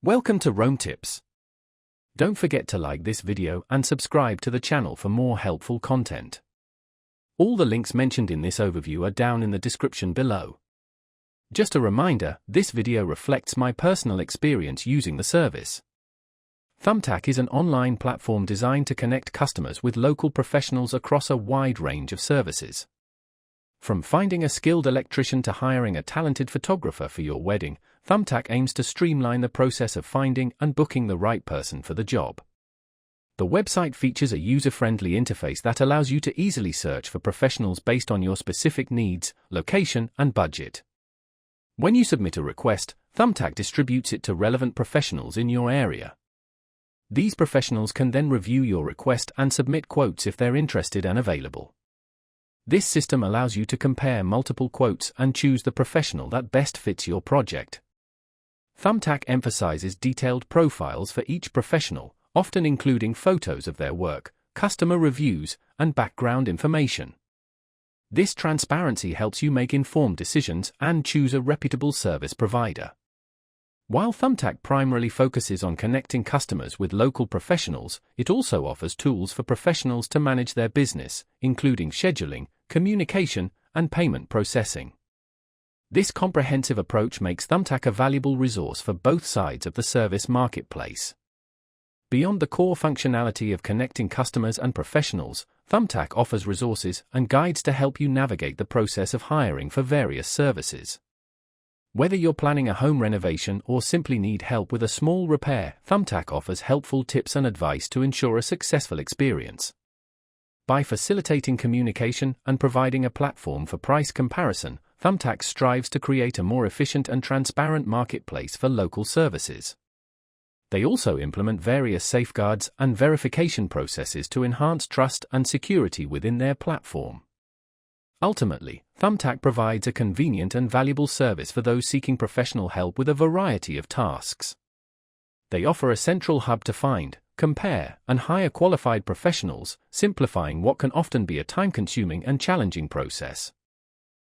Welcome to Rome Tips. Don't forget to like this video and subscribe to the channel for more helpful content. All the links mentioned in this overview are down in the description below. Just a reminder, this video reflects my personal experience using the service. Thumbtack is an online platform designed to connect customers with local professionals across a wide range of services. From finding a skilled electrician to hiring a talented photographer for your wedding, Thumbtack aims to streamline the process of finding and booking the right person for the job. The website features a user-friendly interface that allows you to easily search for professionals based on your specific needs, location, and budget. When you submit a request, Thumbtack distributes it to relevant professionals in your area. These professionals can then review your request and submit quotes if they're interested and available. This system allows you to compare multiple quotes and choose the professional that best fits your project. Thumbtack emphasizes detailed profiles for each professional, often including photos of their work, customer reviews, and background information. This transparency helps you make informed decisions and choose a reputable service provider. While Thumbtack primarily focuses on connecting customers with local professionals, it also offers tools for professionals to manage their business, including scheduling, communication, and payment processing. This comprehensive approach makes Thumbtack a valuable resource for both sides of the service marketplace. Beyond the core functionality of connecting customers and professionals, Thumbtack offers resources and guides to help you navigate the process of hiring for various services. Whether you're planning a home renovation or simply need help with a small repair, Thumbtack offers helpful tips and advice to ensure a successful experience. By facilitating communication and providing a platform for price comparison, Thumbtack strives to create a more efficient and transparent marketplace for local services. They also implement various safeguards and verification processes to enhance trust and security within their platform. Ultimately, Thumbtack provides a convenient and valuable service for those seeking professional help with a variety of tasks. They offer a central hub to find, compare, and hire qualified professionals, simplifying what can often be a time-consuming and challenging process.